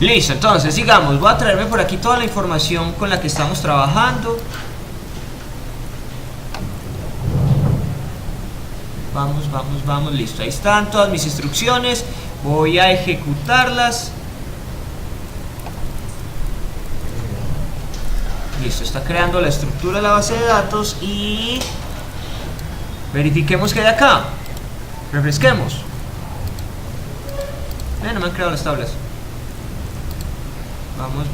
Listo, entonces sigamos. Voy a traerme por aquí toda la información con la que estamos trabajando. Vamos, listo. Ahí están todas mis instrucciones. Voy a ejecutarlas. Listo, está creando la estructura de la base de datos y verifiquemos qué hay acá. Refresquemos. No me han creado las tablas. Vamos.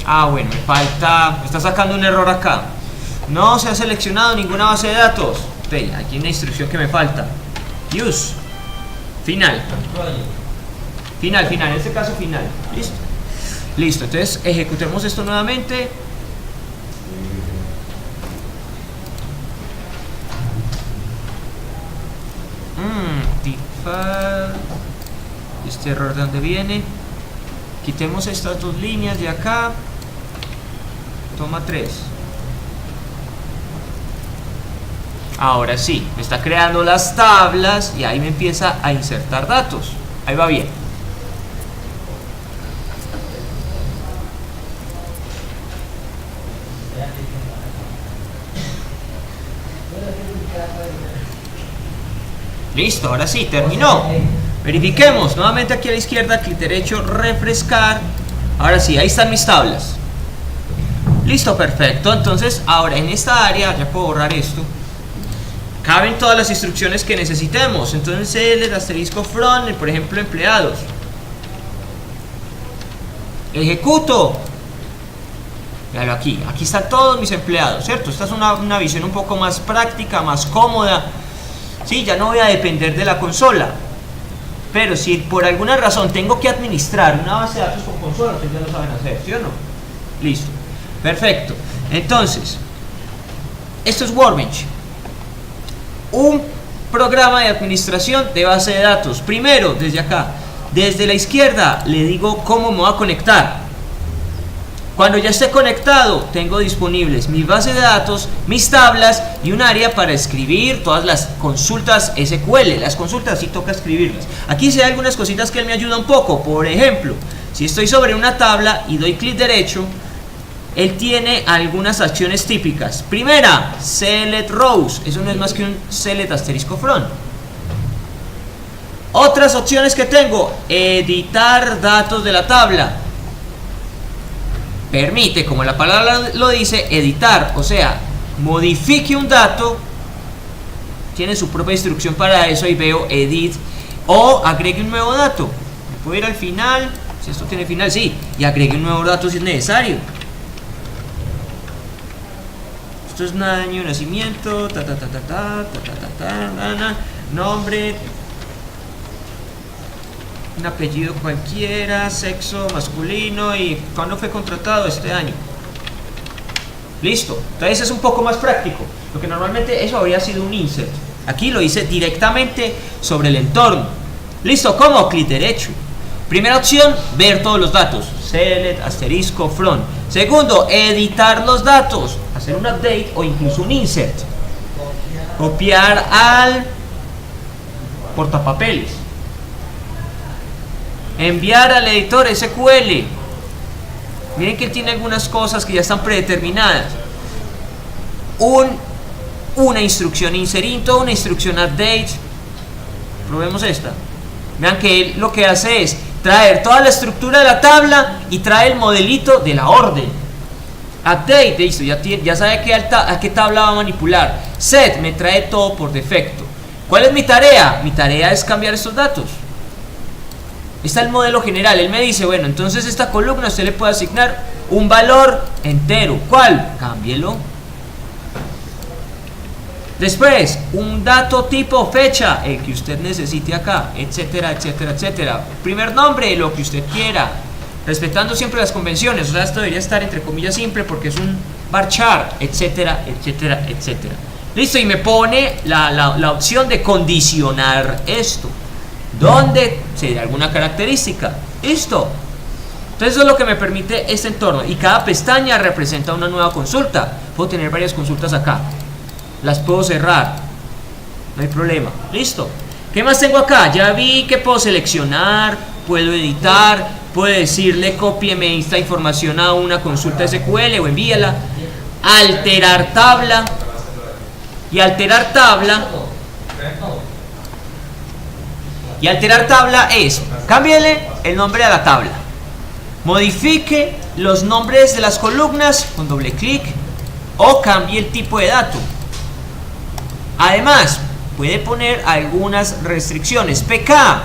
Ah, bueno, me está sacando un error acá. No se ha seleccionado ninguna base de datos. Aquí hay una instrucción que me falta. Use. Final, en este caso final. Listo, entonces ejecutemos esto nuevamente. Este error de dónde viene. Quitemos estas dos líneas de acá. Toma 3. Ahora sí, me está creando las tablas y ahí me empieza a insertar datos. Ahí va bien. Listo, ahora sí, terminó. Verifiquemos, nuevamente aquí a la izquierda, clic derecho, refrescar. Ahora sí, ahí están mis tablas. Listo, perfecto. Entonces, ahora en esta área, ya puedo borrar esto, caben todas las instrucciones que necesitemos. Entonces, el asterisco front, por ejemplo, empleados. Ejecuto. Véalo aquí están todos mis empleados, ¿cierto? Esta es una visión un poco más práctica, más cómoda. Sí, ya no voy a depender de la consola. Pero si por alguna razón tengo que administrar una base de datos con consola, ustedes ya lo saben hacer, ¿sí o no? Listo, perfecto. Entonces, esto es Workbench, un programa de administración de base de datos. Primero, desde acá, desde la izquierda, le digo cómo me voy a conectar. Cuando ya esté conectado, tengo disponibles mis bases de datos, mis tablas y un área para escribir todas las consultas SQL. Las consultas sí toca escribirlas. Aquí sí hay algunas cositas que me ayudan un poco. Por ejemplo, si estoy sobre una tabla y doy clic derecho, él tiene algunas acciones típicas. Primera, select rows. Eso no es más que un select asterisco front. Otras opciones que tengo, editar datos de la tabla. Permite, como la palabra lo dice, editar, o sea, modifique un dato. Tiene su propia instrucción para eso. Y veo edit o agregue un nuevo dato. Me puedo ir al final, si esto tiene final, sí, y agregue un nuevo dato si es necesario. Esto es año de nacimiento, nombre, un apellido cualquiera, sexo masculino y cuándo fue contratado, este año. Listo, entonces es un poco más práctico, porque normalmente eso habría sido un insert. Aquí lo hice directamente sobre el entorno. Listo, ¿cómo? Clic derecho. Primera opción, ver todos los datos, select asterisco front. Segundo, editar los datos, hacer un update o incluso un insert. Copiar al portapapeles. Enviar al editor SQL. Miren que él tiene algunas cosas que ya están predeterminadas. Una instrucción insert, una instrucción update. Probemos esta. Vean que él lo que hace es traer toda la estructura de la tabla y trae el modelito de la orden. Update, listo, ya sabe a qué tabla va a manipular. Set, me trae todo por defecto. ¿Cuál es mi tarea? Mi tarea es cambiar estos datos. Está el modelo general. Él me dice, bueno, entonces esta columna usted le puede asignar un valor entero. ¿Cuál? Cámbielo. Después, un dato tipo fecha, el que usted necesite acá, etcétera, etcétera, etcétera. Primer nombre, lo que usted quiera, respetando siempre las convenciones. O sea, esto debería estar entre comillas simple porque es un varchar, etcétera, etcétera, etcétera. Listo, y me pone la opción de condicionar esto. ¿Dónde se da alguna característica? Listo. Entonces eso es lo que me permite este entorno. Y cada pestaña representa una nueva consulta. Puedo tener varias consultas acá. Las puedo cerrar. no hay problema. Listo. ¿Qué más tengo acá? Ya vi que puedo seleccionar, puedo editar, puedo decirle cópieme esta información a una consulta SQL o envíala. Alterar tabla. Y alterar tabla es, cámbiale el nombre a la tabla, modifique los nombres de las columnas con doble clic o cambie el tipo de dato. Además, puede poner algunas restricciones. PK,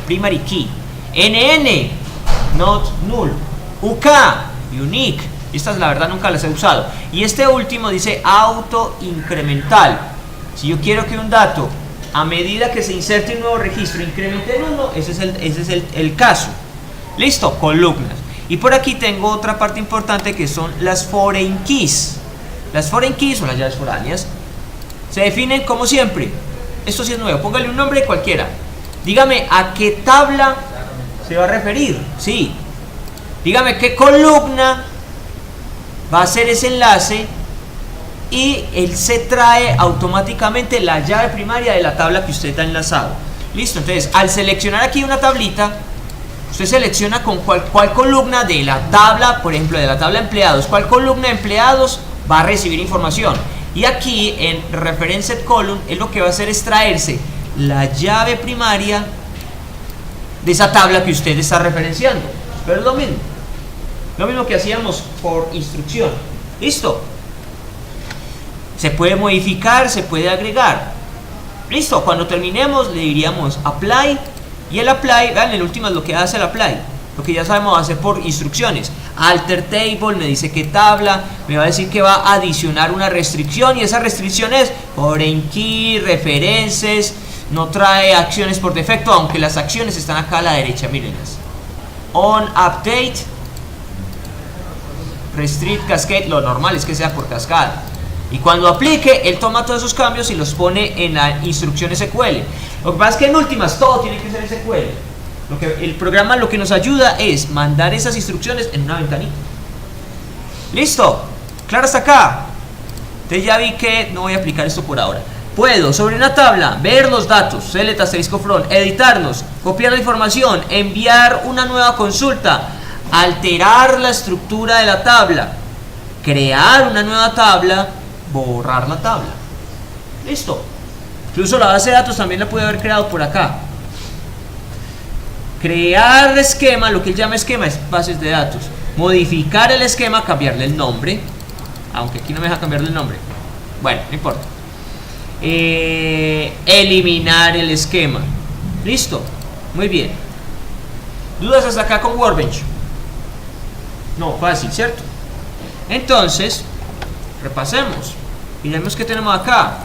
primary key. NN, not null. UK, unique. Estas la verdad nunca las he usado. Y este último dice auto incremental. Si yo quiero que un dato a medida que se inserte un nuevo registro incremente en 1, ese es el caso. Listo, columnas. Y por aquí tengo otra parte importante que son las foreign keys. Las foreign keys son las llaves foráneas. Se definen como siempre. Esto sí es nuevo, póngale un nombre cualquiera. Dígame a qué tabla se va a referir. Sí. Dígame qué columna va a ser ese enlace y él se trae automáticamente la llave primaria de la tabla que usted ha enlazado. Listo, entonces al seleccionar aquí una tablita, usted selecciona con cuál columna de la tabla, por ejemplo de la tabla empleados, cuál columna de empleados va a recibir información. Y aquí en Referenced Column, él lo que va a hacer es traerse la llave primaria de esa tabla que usted está referenciando. Pero es lo mismo que hacíamos por instrucción. Listo. Se puede modificar, se puede agregar. Listo, cuando terminemos le diríamos apply. Y el apply, vean, en últimas lo que hace el apply, lo que ya sabemos hacer por instrucciones. Alter table, me dice qué tabla, me va a decir que va a adicionar una restricción. Y esa restricción es foreign key, referencias. No trae acciones por defecto, aunque las acciones están acá a la derecha, mírenlas. On update, restrict cascade, lo normal es que sea por cascada. Y cuando aplique, él toma todos esos cambios y los pone en la instrucción SQL. Lo que pasa es que en últimas todo tiene que ser SQL. El programa lo que nos ayuda es mandar esas instrucciones en una ventanita. Listo, claro hasta acá. Entonces ya vi que no voy a aplicar esto por ahora. Puedo sobre una tabla ver los datos, select asterisco from, editarlos, copiar la información, enviar una nueva consulta, alterar la estructura de la tabla, crear una nueva tabla, borrar la tabla. Listo. Incluso la base de datos también la puede haber creado por acá. Crear esquema, lo que él llama esquema es bases de datos. Modificar el esquema, cambiarle el nombre. Aunque aquí no me deja cambiarle el nombre. Bueno, no importa. Eliminar el esquema. Listo. Muy bien. ¿Dudas hasta acá con Workbench? No, fácil, ¿cierto? Entonces, repasemos. Miremos qué tenemos acá.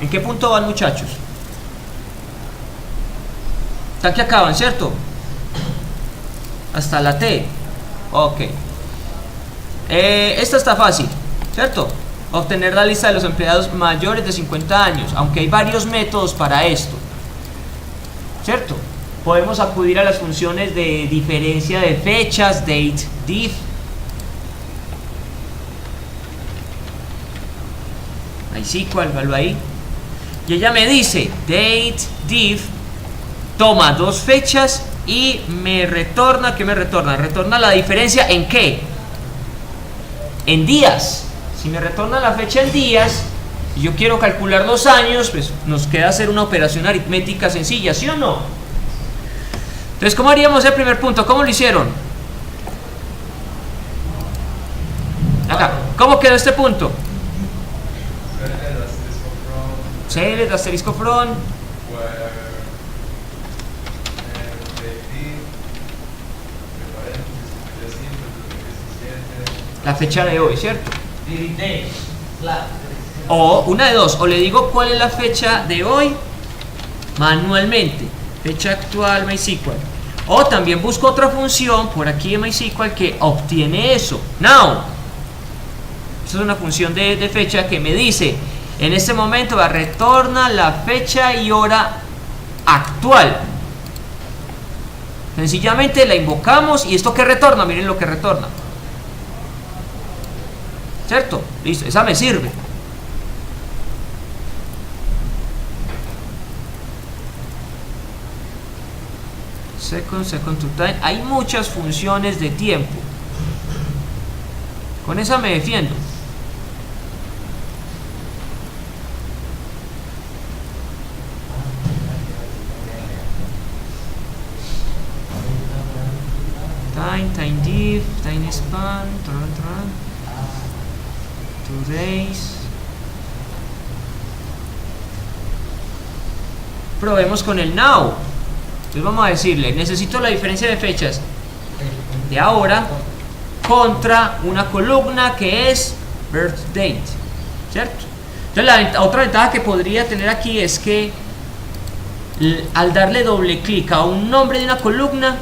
¿En qué punto van, muchachos? Están que acaban, ¿cierto? Hasta la T. Ok. Esta está fácil, ¿cierto? Obtener la lista de los empleados mayores de 50 años. Aunque hay varios métodos para esto, ¿cierto? Podemos acudir a las funciones de diferencia de fechas, date, diff. MySQL, valgo ahí. Y ella me dice, date, diff, toma dos fechas y me retorna, ¿qué me retorna? Retorna la diferencia en ¿qué? En días. Si me retorna la fecha en días y yo quiero calcular 2 años, pues nos queda hacer una operación aritmética sencilla, ¿sí o no? Entonces, ¿cómo haríamos el primer punto? ¿Cómo lo hicieron? Acá, ¿cómo quedó este punto? Select asterisco from. La fecha de hoy, ¿cierto? O una de dos, o le digo cuál es la fecha de hoy manualmente, fecha actual MySQL, o también busco otra función por aquí en MySQL que obtiene eso. Now, esa es una función de fecha que me dice en este momento va a retorna la fecha y hora actual. Sencillamente la invocamos y esto que retorna, miren lo que retorna, ¿cierto? Listo, esa me sirve. second to time. Hay muchas funciones de tiempo. Con esa me defiendo. Time diff, time span, 2 days. Probemos con el now. Entonces vamos a decirle, necesito la diferencia de fechas de ahora contra una columna que es birth date, ¿cierto? Entonces la otra ventaja que podría tener aquí es que al darle doble clic a un nombre de una columna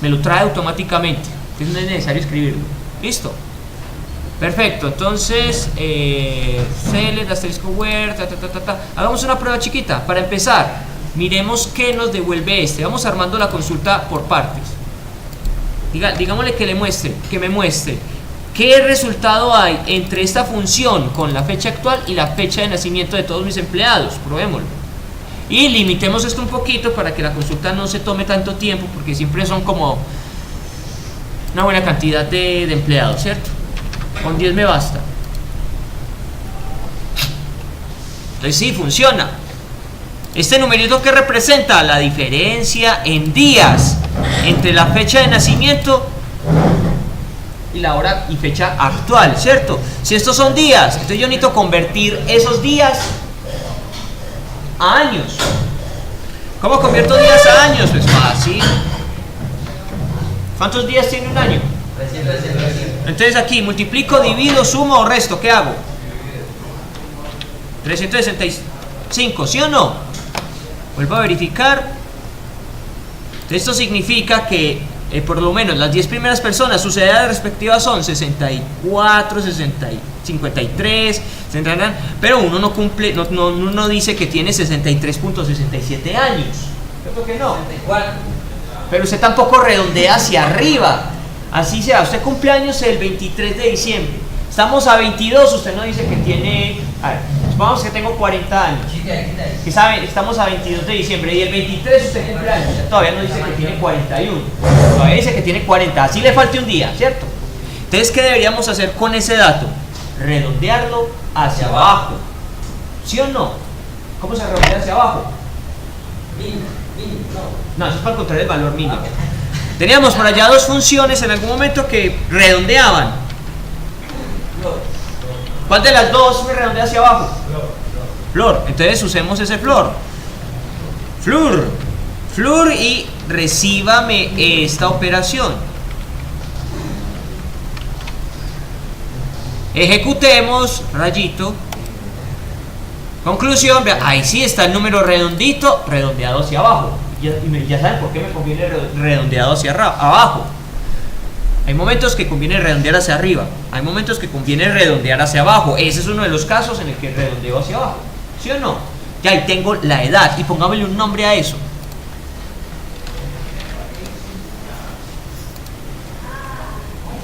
me lo trae automáticamente, entonces no es necesario escribirlo. Listo, perfecto. Entonces select asterisco where, hagamos una prueba chiquita para empezar. Miremos qué nos devuelve este. Vamos armando la consulta por partes. Digámosle que me muestre qué resultado hay entre esta función con la fecha actual y la fecha de nacimiento de todos mis empleados. Probémoslo. Y limitemos esto un poquito para que la consulta no se tome tanto tiempo, porque siempre son como una buena cantidad de empleados, ¿cierto? Con 10 me basta. Entonces sí, funciona. Este numerito que representa la diferencia en días entre la fecha de nacimiento y la hora y fecha actual, ¿cierto? Si estos son días, entonces yo necesito convertir esos días a años. ¿Cómo convierto días a años? Pues fácil. ¿Cuántos días tiene un año? Entonces aquí multiplico, divido, sumo o resto. ¿Qué hago? 365, ¿sí o no? Vuelvo a verificar. Esto significa que por lo menos las 10 primeras personas, sus edades respectivas son 64, 60, 53, pero uno no cumple, no dice que tiene 63.67 años. ¿Cierto que no? 64. Pero usted tampoco redondea hacia arriba. Así sea, usted cumple años el 23 de diciembre. Estamos a 22, usted no dice que tiene... A ver, supongamos que tengo 40 años. Que sabe, estamos a 22 de diciembre y el 23 usted cumple años. Todavía no dice que tiene 41. Todavía dice que tiene 40. Así le falta un día, ¿cierto? Entonces, ¿qué deberíamos hacer con ese dato? Redondearlo hacia abajo. ¿Sí o no? ¿Cómo se redondea hacia abajo? Mínimo. No, eso es para encontrar el valor mínimo. Teníamos por allá dos funciones en algún momento que redondeaban. ¿Cuál de las dos me redondea hacia abajo? Flor. Entonces usemos ese flor. Flor y recíbame esta operación. Ejecutemos, rayito. Conclusión, vea, ahí sí está el número redondito, redondeado hacia abajo. Ya saben por qué me conviene redondeado hacia abajo. Hay momentos que conviene redondear hacia arriba, hay momentos que conviene redondear hacia abajo. Ese es uno de los casos en el que redondeo hacia abajo, ¿sí o no? Ya ahí tengo la edad y pongámosle un nombre a eso.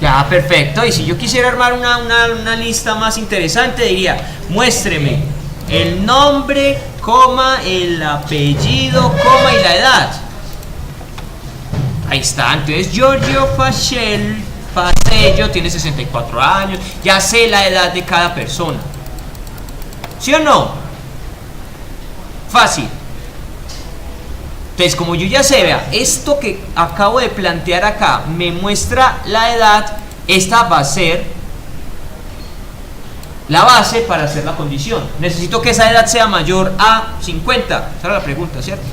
Ya, perfecto. Y si yo quisiera armar una lista más interesante, diría, muéstreme el nombre, coma, el apellido, coma y la edad. Ahí está. Entonces Giorgio Facello tiene 64 años. Ya sé la edad de cada persona, ¿sí o no? Fácil. Entonces, como yo ya sé, vea, esto que acabo de plantear acá me muestra la edad. Esta va a ser la base para hacer la condición. Necesito que esa edad sea mayor a 50. Esa era la pregunta, ¿cierto?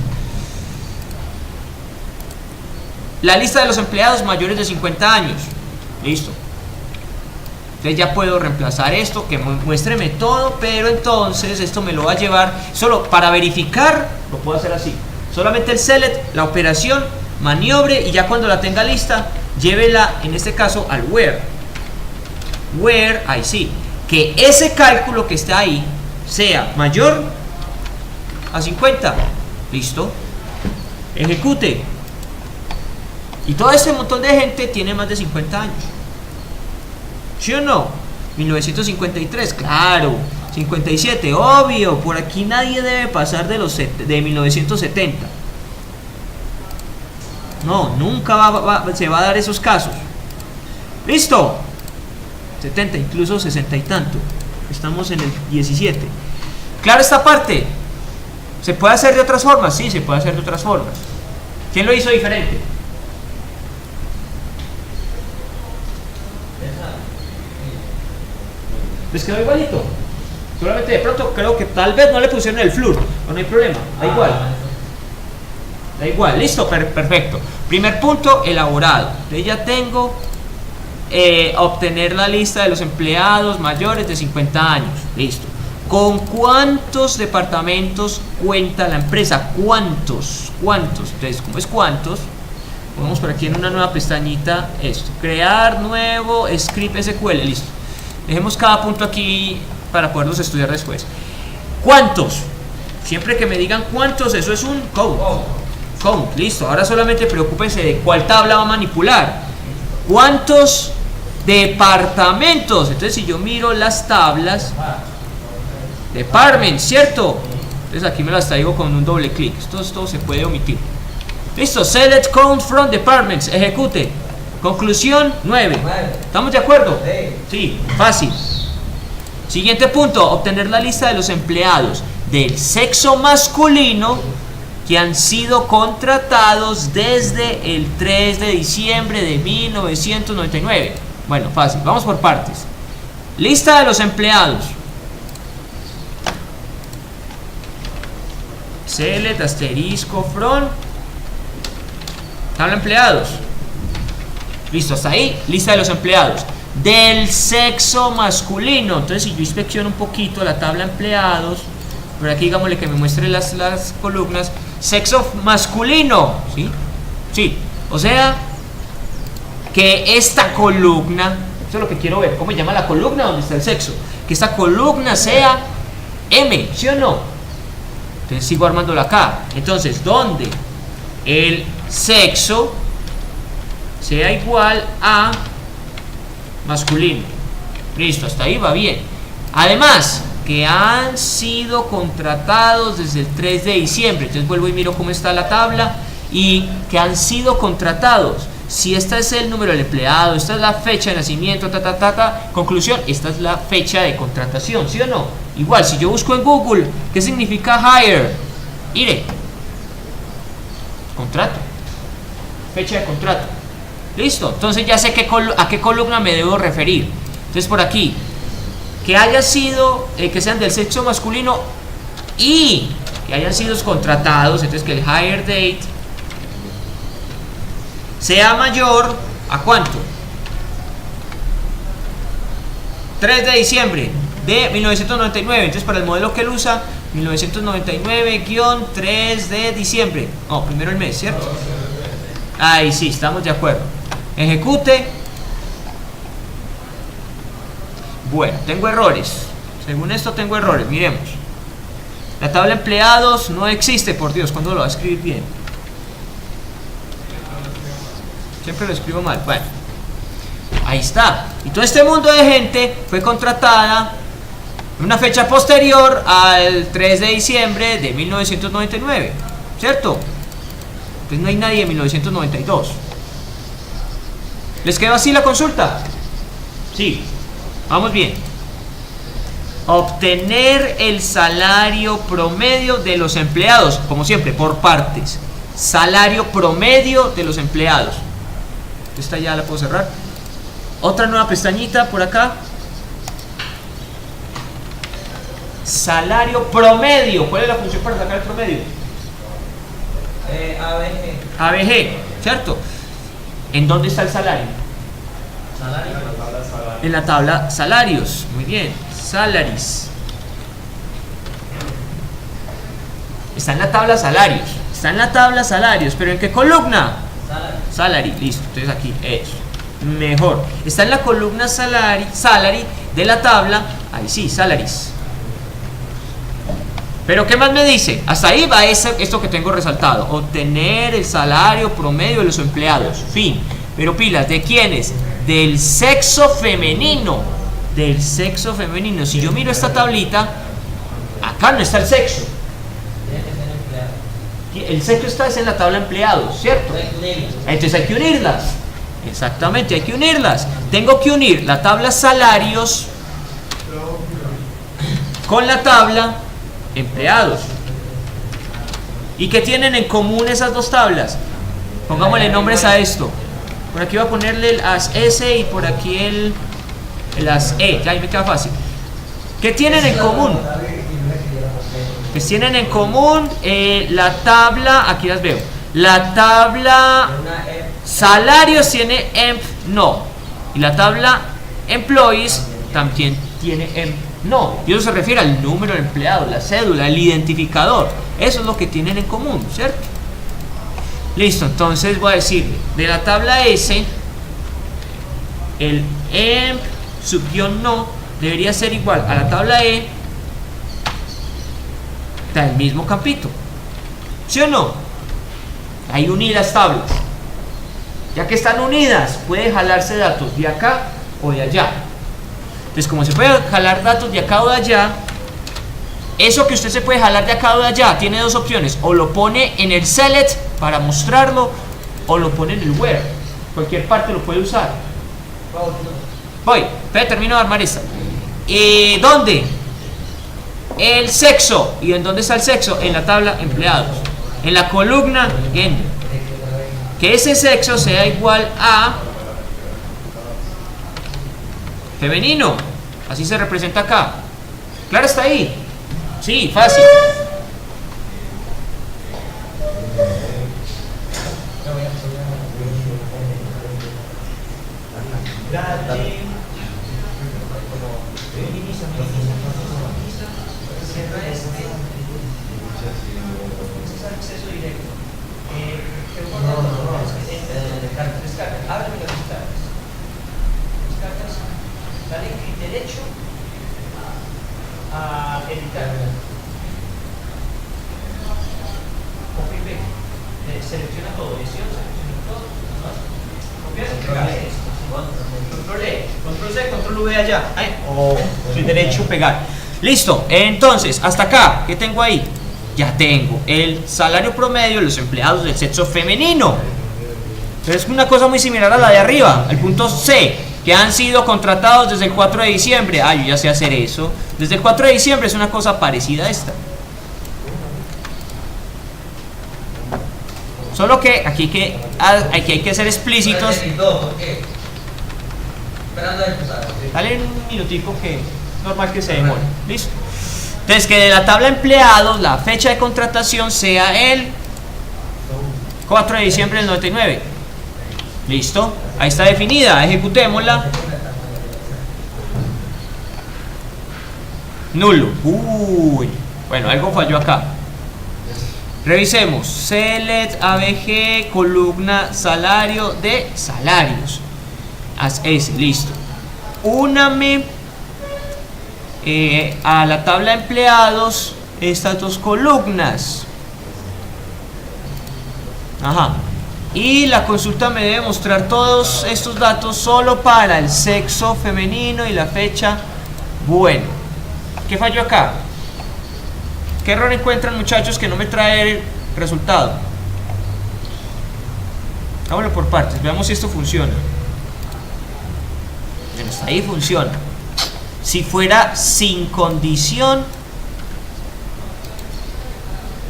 La lista de los empleados mayores de 50 años. Listo. Entonces ya puedo reemplazar esto, que muéstreme todo, pero entonces esto me lo va a llevar, solo para verificar, lo puedo hacer así. Solamente el select, la operación, maniobre, y ya cuando la tenga lista, llévela, en este caso, al where. Where, ahí sí. Que ese cálculo que está ahí sea mayor a 50. Listo. Ejecute. Y todo este montón de gente tiene más de 50 años. ¿Sí o no? 1953, claro. 57, obvio. Por aquí nadie debe pasar de 1970. No, nunca se va a dar esos casos. ¿Listo? 70, incluso 60 y tanto. Estamos en el 17. Claro, esta parte. ¿Se puede hacer de otras formas? Sí, se puede hacer de otras formas. ¿Quién lo hizo diferente? ¿Les quedó igualito? Solamente de pronto creo que tal vez no le pusieron el flúor. No hay problema, da igual. Da igual, listo, perfecto. Primer punto, elaborado. Entonces ya tengo obtener la lista de los empleados mayores de 50 años. Listo. ¿Con cuántos departamentos cuenta la empresa? ¿Cuántos? Entonces, ¿cómo es cuántos? Ponemos por aquí en una nueva pestañita esto. Crear nuevo script SQL. Listo. Dejemos cada punto aquí para poderlos estudiar después. ¿Cuántos? Siempre que me digan cuántos, eso es un count. Listo. Ahora solamente preocúpense de cuál tabla va a manipular. ¿Cuántos departamentos? Entonces, si yo miro las tablas, department, ¿cierto? Entonces aquí me las traigo con un doble clic. Esto se puede omitir. Listo. Select count from departments. Ejecute. Conclusión 9. ¿Estamos de acuerdo? Sí, fácil. Siguiente punto, obtener la lista de los empleados del sexo masculino que han sido contratados desde el 3 de diciembre de 1999. Bueno, fácil, vamos por partes. Lista de los empleados. Select asterisco from tabla empleados. Listo, hasta ahí, lista de los empleados del sexo masculino. Entonces, si yo inspecciono un poquito la tabla empleados, por aquí digámosle que me muestre las columnas, sexo masculino, ¿sí? Sí, o sea, que esta columna, eso es lo que quiero ver, ¿cómo se llama la columna donde está el sexo? Que esta columna sea M, ¿sí o no? Entonces sigo armándola acá. Entonces, donde el sexo sea igual a masculino. Listo, hasta ahí va bien. Además, que han sido contratados desde el 3 de diciembre. Entonces vuelvo y miro cómo está la tabla. Y que han sido contratados. Si este es el número del empleado, esta es la fecha de nacimiento, conclusión, esta es la fecha de contratación, ¿sí o no? Igual, si yo busco en Google, ¿qué significa hire? Hire. Contrato. Fecha de contrato. Listo, entonces ya sé a qué columna me debo referir. Entonces por aquí, que haya sido, que sean del sexo masculino y que hayan sido contratados. Entonces que el hire date sea mayor a ¿cuánto? 3 de diciembre de 1999. Entonces para el modelo que él usa, 1999-3 de diciembre. No, primero el mes, ¿cierto? Ahí sí, estamos de acuerdo. Ejecute. Bueno, tengo errores. Según esto tengo errores, miremos. La tabla empleados no existe, por Dios. ¿Cuándo lo va a escribir bien? Siempre lo escribo mal. Bueno, ahí está. Y todo este mundo de gente fue contratada en una fecha posterior al 3 de diciembre de 1999, ¿cierto? Pues no hay nadie en 1992. ¿Les quedó así la consulta? Sí, vamos bien. Obtener el salario promedio de los empleados, como siempre, por partes. Salario promedio de los empleados. Esta ya la puedo cerrar. Otra nueva pestañita por acá. Salario promedio. ¿Cuál es la función para sacar el promedio? ABG, ¿cierto? ¿En dónde está el salario? En la tabla salarios. Muy bien, salaries. Está en la tabla salarios. Está en la tabla salarios, pero ¿en qué columna? Salary, listo. Entonces aquí, eso. Mejor. Está en la columna salary de la tabla. Ahí sí, salaries. Pero ¿qué más me dice? Hasta ahí va esto que tengo resaltado. Obtener el salario promedio de los empleados. Fin. Pero pilas, ¿de quiénes? Del sexo femenino. Del sexo femenino. Si yo miro esta tablita, acá no está el sexo. el sexo está en la tabla empleados, ¿cierto? Entonces hay que unirlas. Exactamente, hay que unirlas. Tengo que unir la tabla salarios con la tabla empleados. ¿Y qué tienen en común esas dos tablas? Pongámosle nombres a esto. Por aquí voy a ponerle el as S y por aquí el as E. Ya ahí me queda fácil. ¿Qué tienen en común? Pues tienen en común la tabla, aquí las veo. La tabla salarios tiene emp no. Y la tabla employees también tiene emp no. Y eso se refiere al número de empleados, la cédula, el identificador. Eso es lo que tienen en común, ¿cierto? Listo, entonces voy a decir de la tabla S, el emp sub-guión no debería ser igual a la tabla E del mismo campito. ¿Sí o no? Ahí uní las tablas. Ya que están unidas, puede jalarse datos de acá o de allá. Entonces, como se puede jalar datos de acá o de allá, eso que usted se puede jalar de acá o de allá tiene dos opciones: o lo pone en el select para mostrarlo, o lo pone en el where. Cualquier parte lo puede usar. Voy, termino de armar esta. ¿Dónde? El sexo. ¿Y en dónde está el sexo? En la tabla empleados, en la columna gender. Que ese sexo sea igual a femenino. Así se representa acá. ¿Claro está ahí? Sí, fácil. Dale clic derecho a editar. Copy y pegue. Selecciona todo, edición, selecciona todo. Copiar y pegar esto. Control E, control C, control V allá. O clic derecho, pegar. Listo, entonces, hasta acá, ¿qué tengo ahí? Ya tengo el salario promedio de los empleados del sexo femenino. Es una cosa muy similar a la de arriba, el punto C, que han sido contratados desde el 4 de diciembre. Ah, yo ya sé hacer eso. Desde el 4 de diciembre es una cosa parecida a esta. Solo que aquí hay que ser explícitos. Dale un minutico que es normal que se demore. Listo. Entonces, que de la tabla empleados la fecha de contratación sea el 4 de diciembre del 99. Listo. Ahí está definida. Ejecutémosla. Nulo. Uy. Bueno, algo falló acá. Revisemos. Select ABG, columna salario de salarios. Haz ese. Listo. Úname a la tabla de empleados estas dos columnas. Ajá. Y la consulta me debe mostrar todos estos datos solo para el sexo femenino y la fecha. Bueno, ¿qué falló acá? ¿Qué error encuentran, muchachos, que no me trae el resultado? Hagámoslo por partes, veamos si esto funciona. Bueno, hasta ahí funciona. Si fuera sin condición,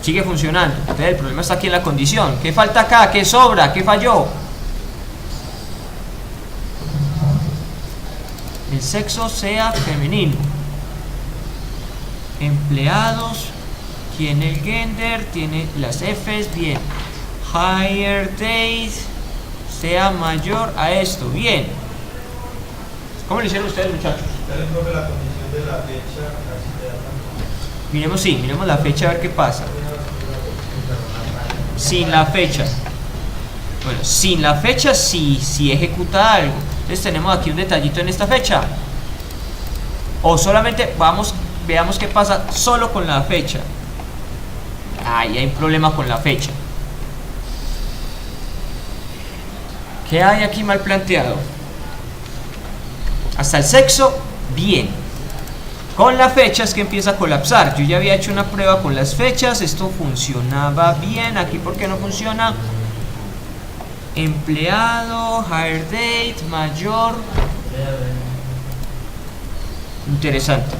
sigue funcionando. Entonces el problema está aquí en la condición. ¿Qué falta acá? ¿Qué sobra? ¿Qué falló? El sexo sea femenino. Empleados. Tiene el gender. Tiene las Fs. Bien. Higher date sea mayor a esto. Bien. ¿Cómo lo hicieron ustedes, muchachos? La condición de la fecha. Miremos, sí, miremos la fecha a ver qué pasa. Sin la fecha. Bueno, sin la fecha sí ejecuta algo. Entonces tenemos aquí un detallito en esta fecha. O solamente veamos qué pasa solo con la fecha. Ahí hay un problema con la fecha. ¿Qué hay aquí mal planteado? Hasta el sexo, bien. Con la fecha es que empieza a colapsar. Yo ya había hecho una prueba con las fechas, esto funcionaba bien. Aquí, ¿por qué no funciona? Empleado, hire date, mayor. Interesante.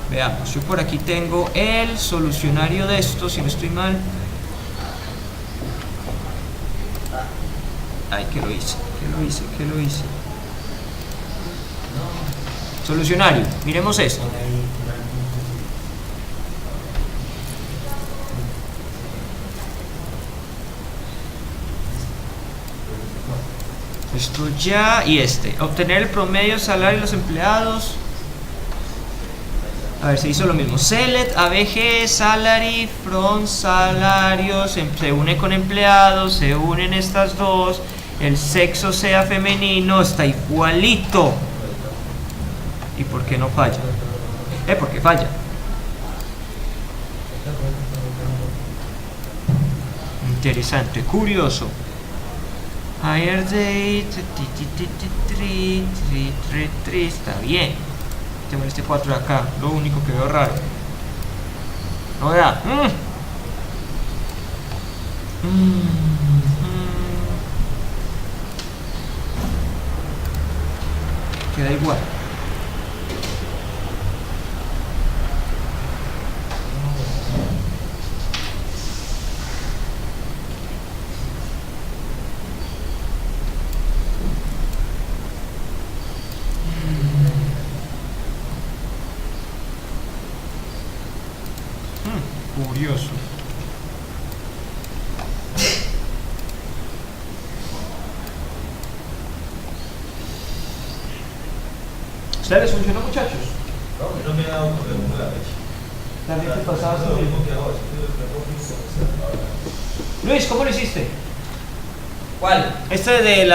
Veamos, yo por aquí tengo el solucionario de esto, si no estoy mal. Ay, ¿qué lo hice? ¿Qué lo hice? Solucionario, miremos esto. Esto ya y este. Obtener el promedio salario de los empleados. A ver, se hizo lo mismo. Select, ABG, salary, from salarios. Se une con empleados, se unen estas dos. El sexo sea femenino, está igualito. ¿Y por qué no falla? Porque falla. Interesante, curioso. Hire date, está bien. Tengo este 4 de acá, lo único que veo raro. No da. Queda igual. Curioso. ¿Ustedes funcionó, muchachos? No, no me ha dado problema con la fecha. También te pasaba lo mismo que ahora. Luis, ¿cómo lo hiciste? ¿Cuál? Este de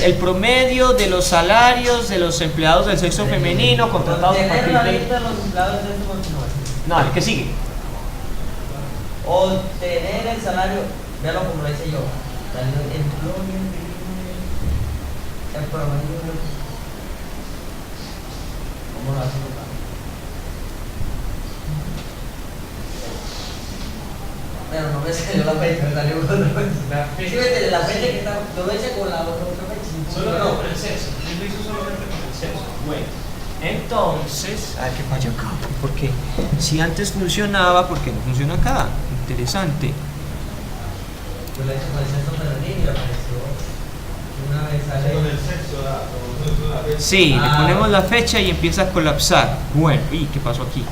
el promedio de los salarios de los empleados del sexo femenino contratados a Tener partir la de... lista de los empleados de este continuación. No, el que sigue. Obtener el salario, véalo como lo hice yo. El promedio. ¿Cómo lo hacemos? Pero no me salió la fecha, me salió otra fecha. Sí, la fecha que está, yo lo hice con la otra fecha. Solo con el sexo. Él lo hizo solamente con el sexo. Bueno, entonces, a ver qué falla acá. Porque si antes funcionaba, ¿por qué no funciona acá? Interesante. Yo lo hice con el sexo femenino y apareció una vez sale. Con el sexo, la fecha. Sí, le ponemos la fecha y empieza a colapsar. Bueno, ¿y qué pasó aquí?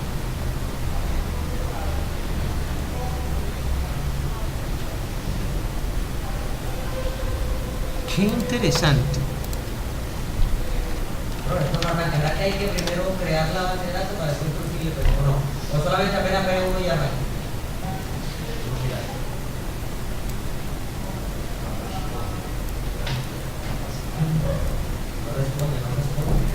Qué interesante. No, esto no arranca, ¿verdad que hay que primero crear la base de datos para después construirlo? Pero no, o solamente apenas pega uno y arranca. No responde, no responde.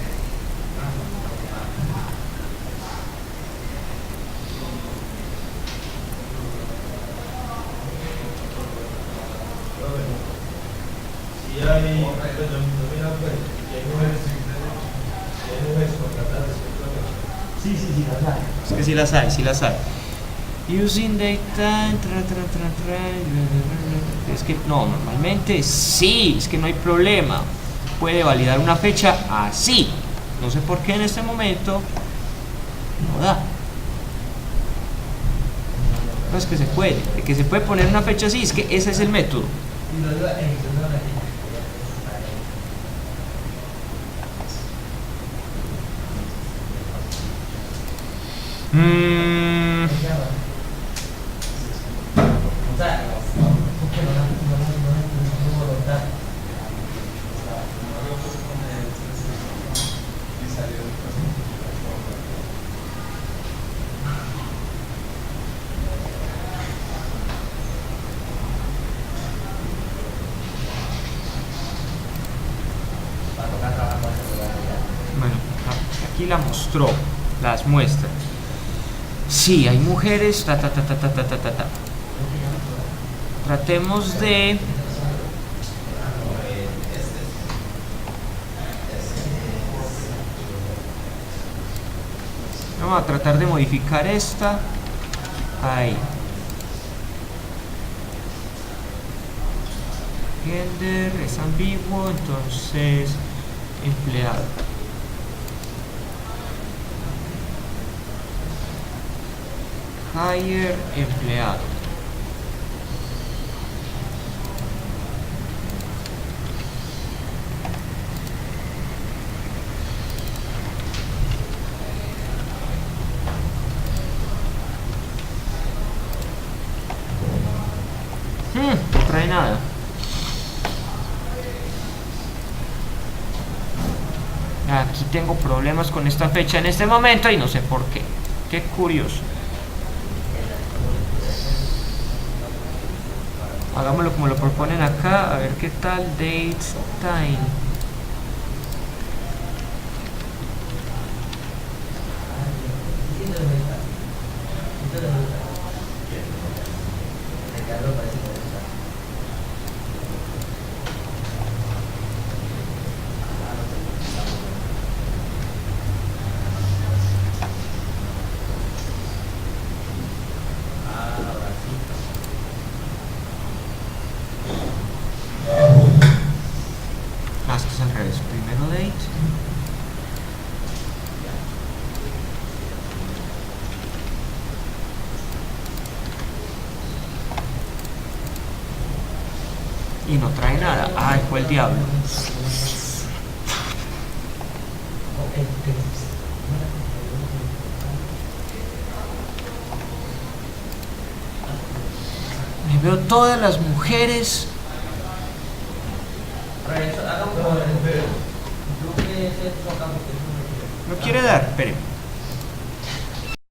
Si hay mujeres contratadas sexualmente. Sí, las hay. Es que sí las hay. Using data, es que no, normalmente sí, es que no hay problema. Puede validar una fecha así. No sé por qué en este momento no da. No es que se puede, de que se puede poner una fecha así, es que ese es el método. Y lo digo, o sea, porque no voluntad. Va a tocar trabajar con eso. Bueno, aquí la mostró, las muestra. Sí, hay mujeres, Tratemos de... Vamos a tratar de modificar esta. Ahí. Gender es ambiguo, entonces empleado. Hire empleado. No trae nada. Aquí tengo problemas con esta fecha en este momento y no sé por qué. Qué curioso. Hagámoslo como lo proponen acá, a ver qué tal. Dates, time. Esto es al revés. Primero date. Y no trae nada. Ay, fue el diablo. Me veo todas las mujeres. No quiere dar, espere.